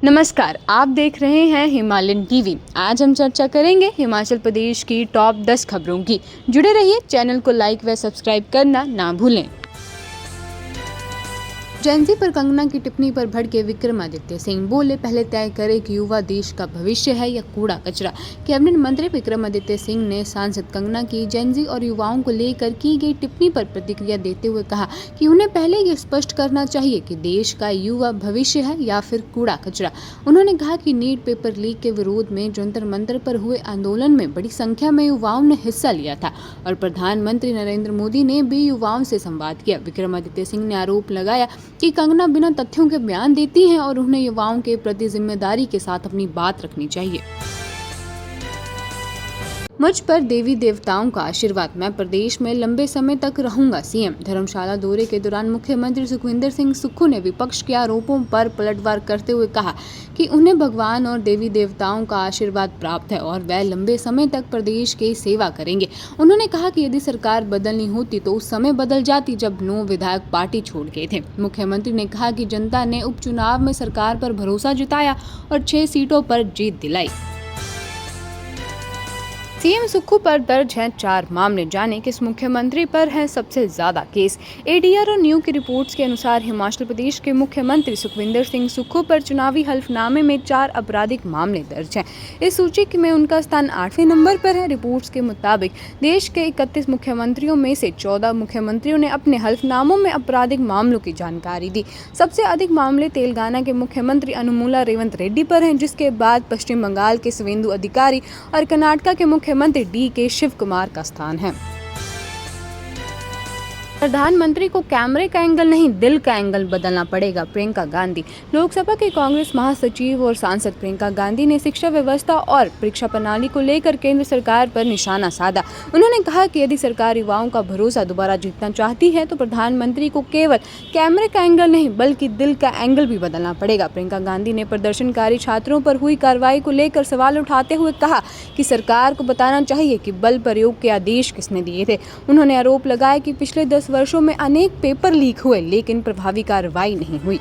नमस्कार, आप देख रहे हैं हिमालयन टीवी। आज हम चर्चा करेंगे हिमाचल प्रदेश की टॉप 10 खबरों की। जुड़े रहिए, चैनल को लाइक व सब्सक्राइब करना ना भूलें। जेनजी पर कंगना की टिप्पणी पर भड़के विक्रमादित्य सिंह बोले, पहले तय करें कि युवा देश का भविष्य है या कूड़ा कचरा। कैबिनेट मंत्री विक्रमादित्य सिंह ने सांसद कंगना की जेनजी और युवाओं को लेकर की गई टिप्पणी पर प्रतिक्रिया देते हुए कहा कि उन्हें पहले ये स्पष्ट करना चाहिए कि देश का युवा भविष्य है या फिर कूड़ा कचरा। उन्होंने कहा कि नीट पेपर लीक के विरोध में जंतर मंतर पर हुए आंदोलन में बड़ी संख्या में युवाओं ने हिस्सा लिया था और प्रधानमंत्री नरेंद्र मोदी ने भी युवाओं से संवाद किया। विक्रमादित्य सिंह ने आरोप लगाया कि कंगना बिना तथ्यों के बयान देती हैं और उन्हें युवाओं के प्रति जिम्मेदारी के साथ अपनी बात रखनी चाहिए। मुझ पर देवी देवताओं का आशीर्वाद, मैं प्रदेश में लंबे समय तक रहूंगा सीएम। धर्मशाला दौरे के दौरान मुख्यमंत्री सुखविंदर सिंह सुक्खू ने विपक्ष के आरोपों पर पलटवार करते हुए कहा कि उन्हें भगवान और देवी देवताओं का आशीर्वाद प्राप्त है और वह लंबे समय तक प्रदेश की सेवा करेंगे। उन्होंने कहा कि यदि सरकार बदलनी होती तो उस समय बदल जाती जब 9 विधायक पार्टी छोड़ गए थे। मुख्यमंत्री ने कहा कि जनता ने उपचुनाव में सरकार पर भरोसा जताया और 6 सीटों पर जीत दिलाई। सीएम सुक्खू पर दर्ज हैं 4 मामले, जाने किस मुख्यमंत्री पर है सबसे ज्यादा केस। एडीआर और न्यू की रिपोर्ट्स के अनुसार हिमाचल प्रदेश के मुख्यमंत्री सुखविंदर सिंह सुक्खू पर चुनावी हल्फनामे में 4 आपराधिक मामले दर्ज हैं। इस सूची में उनका स्थान 8वें नंबर पर है। रिपोर्ट्स के मुताबिक देश के 31 मुख्यमंत्रियों में से 14 मुख्यमंत्रियों ने अपने हल्फनामों में आपराधिक मामलों की जानकारी दी। सबसे अधिक मामले तेलंगाना के मुख्यमंत्री अनुमुला रेवंत रेड्डी पर हैं, जिसके बाद पश्चिम बंगाल के सुवेंदु अधिकारी और कर्नाटक के मुख्यमंत्री डी.के. शिव कुमार का स्थान है। प्रधानमंत्री को कैमरे का एंगल नहीं, दिल का एंगल बदलना पड़ेगा, प्रियंका गांधी। लोकसभा के कांग्रेस महासचिव और सांसद प्रियंका गांधी ने शिक्षा व्यवस्था और परीक्षा प्रणाली को लेकर केंद्र सरकार पर निशाना साधा। उन्होंने कहा कि यदि सरकार युवाओं का भरोसा दोबारा जीतना चाहती है तो प्रधानमंत्री को केवल कैमरे का एंगल नहीं बल्कि दिल का एंगल भी बदलना पड़ेगा। प्रियंका गांधी ने प्रदर्शनकारी छात्रों पर हुई कार्रवाई को लेकर सवाल उठाते हुए कहा कि सरकार को बताना चाहिए कि बल प्रयोग के आदेश किसने दिए थे। उन्होंने आरोप लगाया कि पिछले 10 वर्षों में अनेक पेपर लीक हुए लेकिन प्रभावी कार्रवाई नहीं हुई।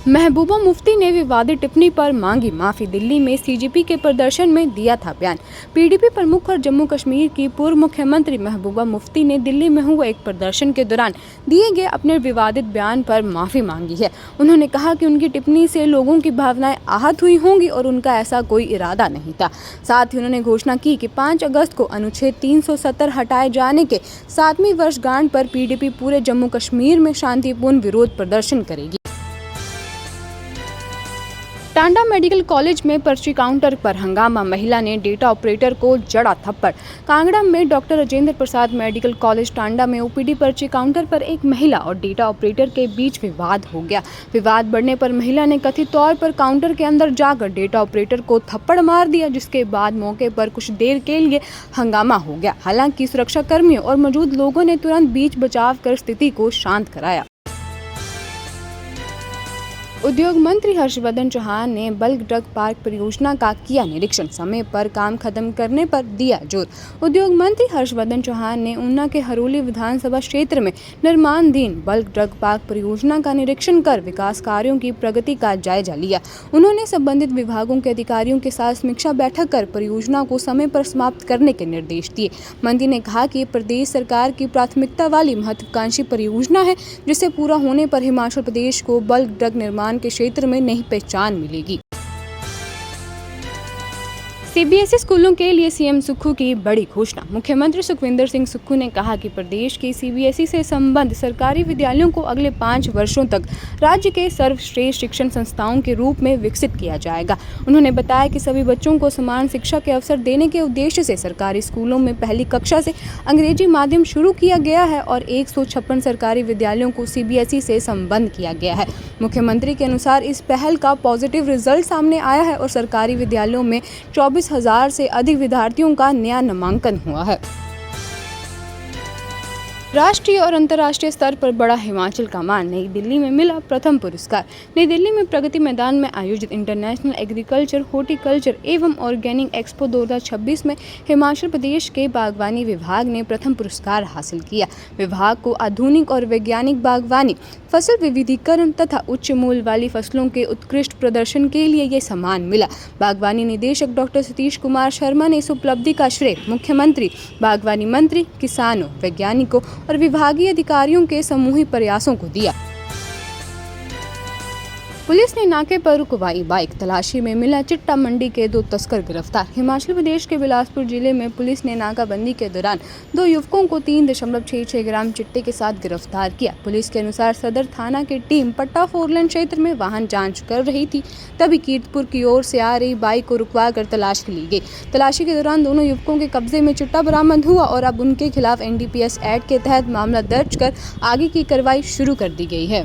महबूबा मुफ्ती ने विवादित टिप्पणी पर मांगी माफी, दिल्ली में सीजेपी के प्रदर्शन में दिया था बयान। पीडीपी प्रमुख और जम्मू कश्मीर की पूर्व मुख्यमंत्री महबूबा मुफ्ती ने दिल्ली में हुए एक प्रदर्शन के दौरान दिए गए अपने विवादित बयान पर माफी मांगी है। उन्होंने कहा कि उनकी टिप्पणी से लोगों की भावनाएं आहत हुई होंगी और उनका ऐसा कोई इरादा नहीं था। साथ ही उन्होंने घोषणा की कि 5 अगस्त को अनुच्छेद 370 हटाए जाने के 7वीं वर्षगांठ पर पीडीपी पूरे जम्मू कश्मीर में शांतिपूर्ण विरोध प्रदर्शन करेगी। टांडा मेडिकल कॉलेज में पर्ची काउंटर पर हंगामा, महिला ने डेटा ऑपरेटर को जड़ा थप्पड़। कांगड़ा में doctor Rajendra Prasad medical college Tanda में ओपीडी पर्ची काउंटर पर एक महिला और डेटा ऑपरेटर के बीच विवाद हो गया। विवाद बढ़ने पर महिला ने कथित तौर पर काउंटर के अंदर जाकर डेटा ऑपरेटर को थप्पड़ मार दिया, जिसके बाद मौके पर कुछ देर के लिए हंगामा हो गया। हालांकि सुरक्षा कर्मियों और मौजूद लोगों ने तुरंत बीच बचाव कर स्थिति को शांत कराया। उद्योग मंत्री हर्षवर्धन चौहान ने बल्क ड्रग पार्क परियोजना का किया निरीक्षण, समय पर काम खत्म करने पर दिया जोर। उद्योग मंत्री हर्षवर्धन चौहान ने ऊना के हरोली विधानसभा क्षेत्र में निर्माणाधीन बल्क ड्रग पार्क परियोजना का निरीक्षण कर विकास कार्यों की प्रगति का जायजा लिया। उन्होंने संबंधित विभागों के अधिकारियों के साथ समीक्षा बैठक कर परियोजना को समय पर समाप्त करने के निर्देश दिए। मंत्री ने कहा कि प्रदेश सरकार की प्राथमिकता वाली महत्वाकांक्षी परियोजना है, जिसे पूरा होने पर हिमाचल प्रदेश को बल्क ड्रग निर्माण के क्षेत्र में नई पहचान मिलेगी। सीबीएसई स्कूलों के लिए सीएम सुक्खू की बड़ी घोषणा। मुख्यमंत्री सुखविंदर सिंह सुक्खू ने कहा कि प्रदेश की सीबीएसई से संबद्ध सरकारी विद्यालयों को अगले 5 वर्षों तक राज्य के सर्वश्रेष्ठ शिक्षण संस्थाओं के रूप में विकसित किया जाएगा। उन्होंने बताया कि सभी बच्चों को समान शिक्षा के अवसर देने के उद्देश्य से सरकारी स्कूलों में पहली कक्षा से अंग्रेजी माध्यम शुरू किया गया है और 156 सरकारी विद्यालयों को सीबीएसई से संबद्ध किया गया है। मुख्यमंत्री के अनुसार इस पहल का पॉजिटिव रिजल्ट सामने आया है और सरकारी विद्यालयों में 24,000 से अधिक विद्यार्थियों का नया नामांकन हुआ है। राष्ट्रीय और अंतर्राष्ट्रीय स्तर पर बढ़ा हिमाचल का मान। नई दिल्ली में मिला प्रथम पुरस्कार। नई दिल्ली में प्रगति मैदान में आयोजित इंटरनेशनल एग्रीकल्चर, हॉर्टिकल्चर एवं ऑर्गेनिक एक्सपो 2026 में हिमाचल प्रदेश के बागवानी विभाग ने प्रथम पुरस्कार हासिल किया। विभाग को आधुनिक और वैज्ञानिक बागवानी, फसल विविधीकरण तथा उच्च मूल्य वाली फसलों के उत्कृष्ट प्रदर्शन के लिए ये सम्मान मिला। बागवानी निदेशक डॉक्टर सतीश कुमार शर्मा ने इस उपलब्धि का श्रेय मुख्यमंत्री, बागवानी मंत्री, किसानों, वैज्ञानिकों और विभागीय अधिकारियों के सामूहिक प्रयासों को दिया। पुलिस ने नाके पर रुकवाई बाइक। तलाशी में मिला चिट्टा मंडी के 2 तस्कर गिरफ्तार। हिमाचल प्रदेश के बिलासपुर जिले में पुलिस ने नाकाबंदी के दौरान 2 युवकों को 3.66 ग्राम चिट्टे के साथ गिरफ्तार किया। पुलिस के अनुसार सदर थाना की टीम पट्टा 4 लेन क्षेत्र में वाहन जांच कर रही थी, तभी कीर्तपुर की ओर से आ रही बाइक को रुकवा कर तलाशी ली गई। तलाशी के दौरान दोनों युवकों के कब्जे में चिट्टा बरामद हुआ और अब उनके खिलाफ NDPS एक्ट के तहत मामला दर्ज कर आगे की कार्रवाई शुरू कर दी गई है।